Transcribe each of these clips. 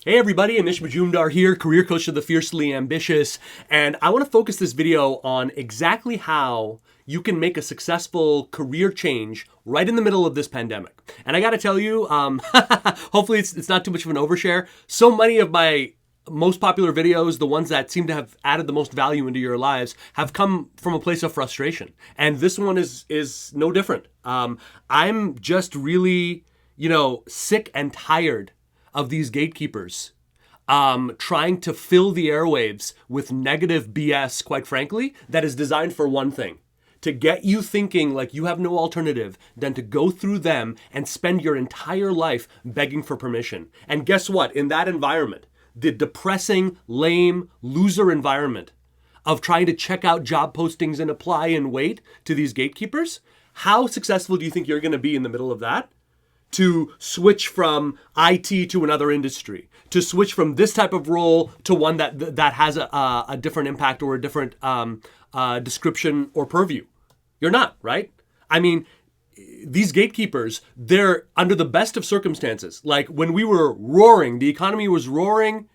Hey everybody, Anish here, career coach of the fiercely ambitious, and I want to focus this video on exactly how you can make a successful career change right in the middle of this pandemic. And I got to tell you, hopefully it's not too much of an overshare. So many of my most popular videos, the ones that seem to have added the most value into your lives, have come from a place of frustration, and this one is no different. I'm just really, sick and tired of these gatekeepers trying to fill the airwaves with negative BS, quite frankly, that is designed for one thing: to get you thinking like you have no alternative than to go through them and spend your entire life begging for permission. And guess what? In that environment, the depressing, lame, loser environment of trying to check out job postings and apply and wait to these gatekeepers, how successful do you think you're going to be in the middle of that? To switch from IT to another industry, to switch from this type of role to one that has a different impact or a different description or purview. You're not, right? I mean, these gatekeepers, they're under the best of circumstances. Like when we were roaring, the economy was roaring,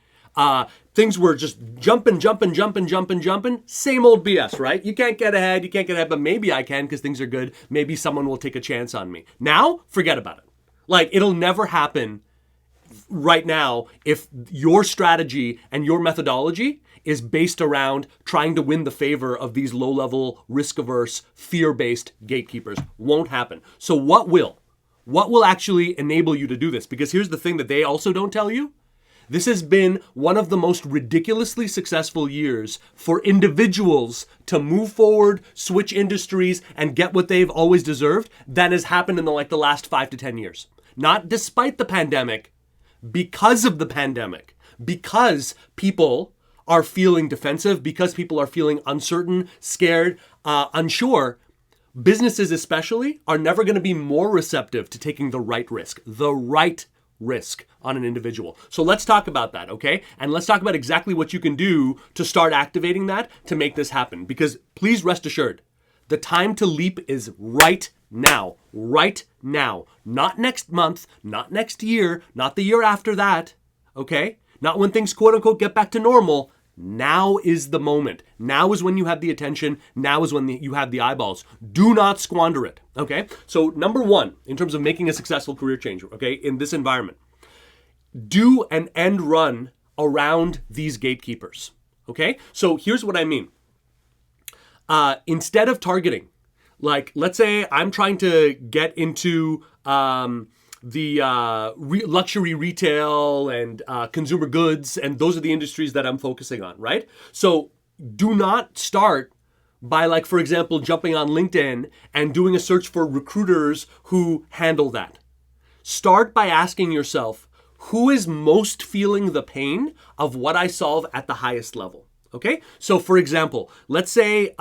things were just jumping. Same old BS, right? You can't get ahead, but maybe I can because things are good. Maybe someone will take a chance on me. Now, forget about it. Like, it'll never happen right now if your strategy and your methodology is based around trying to win the favor of these low-level, risk-averse, fear-based gatekeepers. Won't happen. So what will? What will actually enable you to do this? Because here's the thing that they also don't tell you. This has been one of the most ridiculously successful years for individuals to move forward, switch industries, and get what they've always deserved that has happened in the last 5 to 10 years. Not despite the pandemic, because of the pandemic, because people are feeling defensive, because people are feeling uncertain, scared, unsure. Businesses especially are never going to be more receptive to taking the right risk on an individual. So let's talk about that, okay? And let's talk about exactly what you can do to start activating that to make this happen. Because please rest assured, the time to leap is right now. Not next month, not next year, not the year after that, okay? Not when things quote unquote get back to normal. Now is the moment. Now is when you have the attention. Now is when you have the eyeballs. Do not squander it, okay? So number one, in terms of making a successful career change, okay, in this environment, do an end run around these gatekeepers, okay? So here's what I mean. Instead of targeting, like, let's say I'm trying to get into luxury retail and consumer goods, and those are the industries that I'm focusing on, right? So do not start by, for example, jumping on LinkedIn and doing a search for recruiters who handle that. Start by asking yourself, who is most feeling the pain of what I solve at the highest level? Okay? So for example, let's say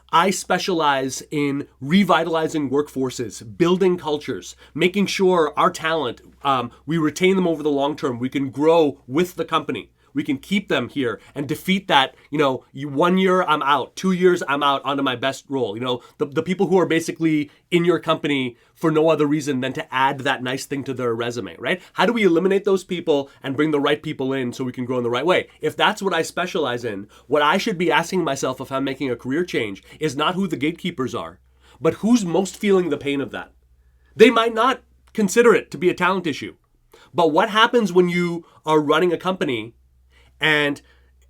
I specialize in revitalizing workforces, building cultures, making sure our talent, we retain them over the long term. We can grow with the company. We can keep them here and defeat that, 1 year I'm out, 2 years I'm out onto my best role. The people who are basically in your company for no other reason than to add that nice thing to their resume, right? How do we eliminate those people and bring the right people in so we can grow in the right way? If that's what I specialize in, what I should be asking myself if I'm making a career change is not who the gatekeepers are, but who's most feeling the pain of that. They might not consider it to be a talent issue, but what happens when you are running a company and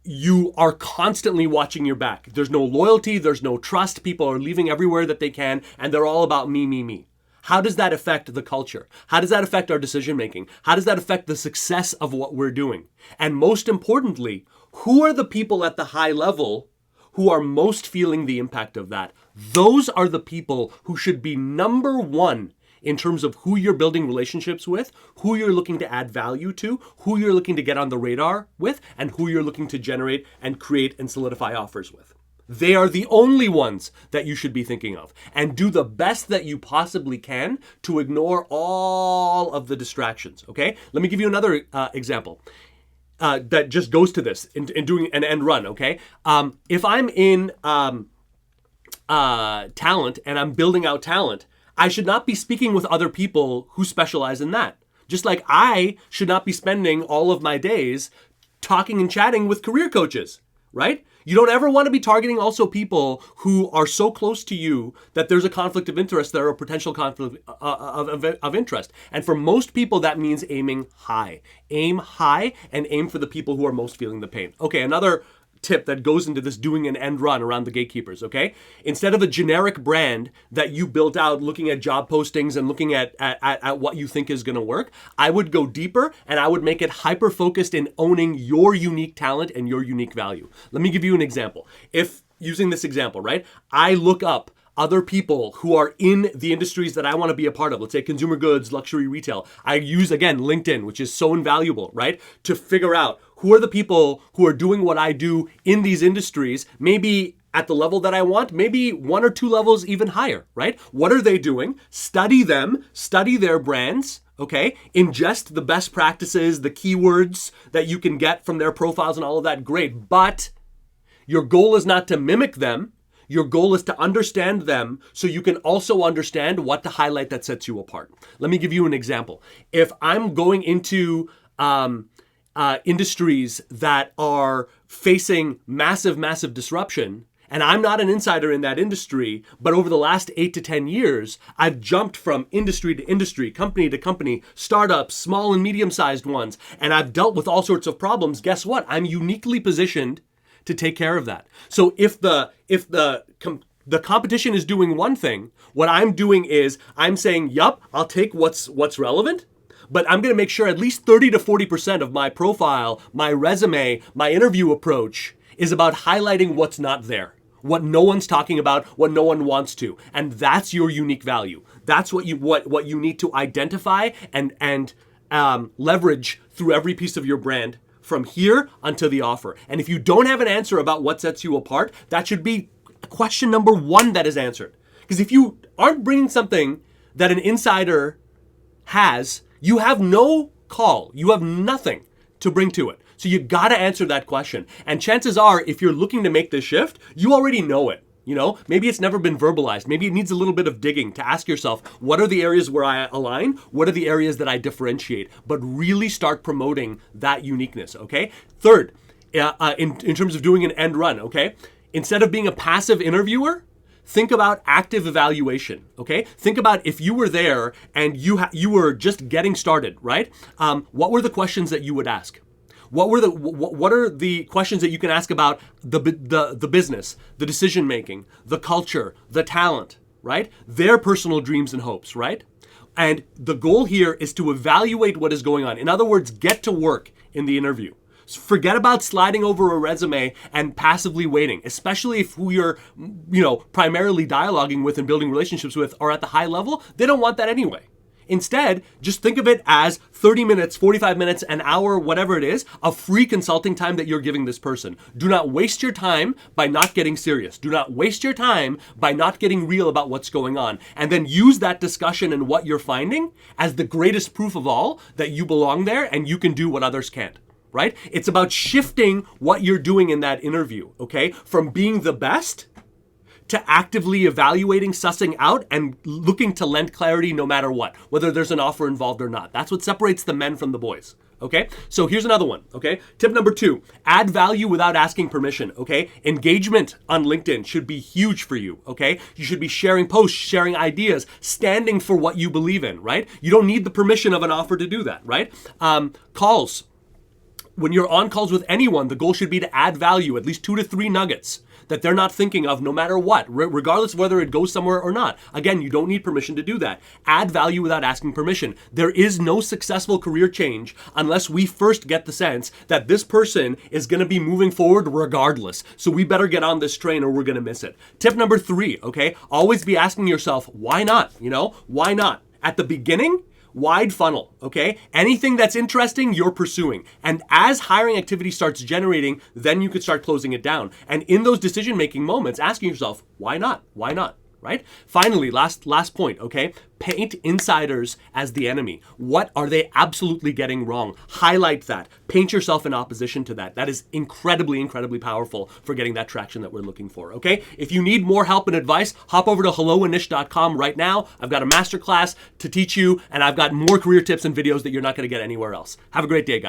you are constantly watching your back? There's no loyalty, there's no trust, people are leaving everywhere that they can, and they're all about me. How does that affect the culture? How does that affect our decision making? How does that affect the success of what we're doing? And most importantly, who are the people at the high level who are most feeling the impact of that? Those are the people who should be number one in terms of who you're building relationships with, who you're looking to add value to, who you're looking to get on the radar with, and who you're looking to generate and create and solidify offers with. They are the only ones that you should be thinking of. And do the best that you possibly can to ignore all of the distractions, okay? Let me give you another example that just goes to this in doing an end run, okay? If I'm in talent and I'm building out talent, I should not be speaking with other people who specialize in that. Just like I should not be spending all of my days talking and chatting with career coaches, right? You don't ever want to be targeting also people who are so close to you that there's a conflict of interest, there are a potential conflict of interest. And for most people, that means aiming high. Aim high and aim for the people who are most feeling the pain. Okay, another tip that goes into this doing an end run around the gatekeepers, okay? Instead of a generic brand that you built out looking at job postings and looking at what you think is going to work, I would go deeper and I would make it hyper-focused in owning your unique talent and your unique value. Let me give you an example. If, using this example, right, I look up other people who are in the industries that I want to be a part of, let's say consumer goods, luxury retail. I use, again, LinkedIn, which is so invaluable, right? To figure out who are the people who are doing what I do in these industries, maybe at the level that I want, maybe 1 or 2 levels even higher, right? What are they doing? Study them, study their brands, okay? Ingest the best practices, the keywords that you can get from their profiles and all of that, great. But your goal is not to mimic them. Your goal is to understand them so you can also understand what to highlight that sets you apart. Let me give you an example. If I'm going into industries that are facing massive disruption, and I'm not an insider in that industry, but over the last 8 to 10 years, I've jumped from industry to industry, company to company, startups, small and medium-sized ones, and I've dealt with all sorts of problems. Guess what? I'm uniquely positioned to take care of that. So if the competition is doing one thing, what I'm doing is I'm saying, yup, I'll take what's relevant, but I'm going to make sure at least 30 to 40% of my profile, my resume, my interview approach is about highlighting what's not there, what no one's talking about, what no one wants to. And that's your unique value. That's what you need to identify and leverage through every piece of your brand from here until the offer. And if you don't have an answer about what sets you apart, that should be question number 1 that is answered. Because if you aren't bringing something that an insider has, you have no call. You have nothing to bring to it. So you got to answer that question. And chances are, if you're looking to make this shift, you already know it. You know, maybe it's never been verbalized. Maybe it needs a little bit of digging to ask yourself, what are the areas where I align? What are the areas that I differentiate? But really start promoting that uniqueness, okay? Third, in terms of doing an end run, okay? Instead of being a passive interviewer, think about active evaluation, okay? Think about if you were there and you were just getting started, right? What were the questions that you would ask? What are the questions that you can ask about the business, the decision making, the culture, the talent, right? Their personal dreams and hopes, right? And the goal here is to evaluate what is going on. In other words, get to work in the interview. So forget about sliding over a resume and passively waiting, especially if who you're, primarily dialoguing with and building relationships with are at the high level. They don't want that anyway. Instead, just think of it as 30 minutes, 45 minutes, an hour, whatever it is, of free consulting time that you're giving this person. Do not waste your time by not getting serious. Do not waste your time by not getting real about what's going on. And then use that discussion and what you're finding as the greatest proof of all that you belong there and you can do what others can't. Right? It's about shifting what you're doing in that interview, okay? From being the best to actively evaluating, sussing out, and looking to lend clarity no matter what, whether there's an offer involved or not. That's what separates the men from the boys, okay? So here's another one, okay? Tip number 2, add value without asking permission, okay? Engagement on LinkedIn should be huge for you, okay? You should be sharing posts, sharing ideas, standing for what you believe in, right? You don't need the permission of an offer to do that, right? Calls. When you're on calls with anyone, the goal should be to add value, at least 2 to 3 nuggets that they're not thinking of no matter what, regardless of whether it goes somewhere or not. Again, you don't need permission to do that. Add value without asking permission. There is no successful career change unless we first get the sense that this person is going to be moving forward regardless. So we better get on this train or we're going to miss it. Tip number 3, okay? Always be asking yourself, why not? Why not? At the beginning, wide funnel, okay? Anything that's interesting, you're pursuing. And as hiring activity starts generating, then you could start closing it down. And in those decision-making moments, asking yourself, why not? Why not? right? Finally, last point, okay? Paint insiders as the enemy. What are they absolutely getting wrong? Highlight that. Paint yourself in opposition to that. That is incredibly, incredibly powerful for getting that traction that we're looking for, okay? If you need more help and advice, hop over to helloanish.com right now. I've got a masterclass to teach you, and I've got more career tips and videos that you're not going to get anywhere else. Have a great day, guys.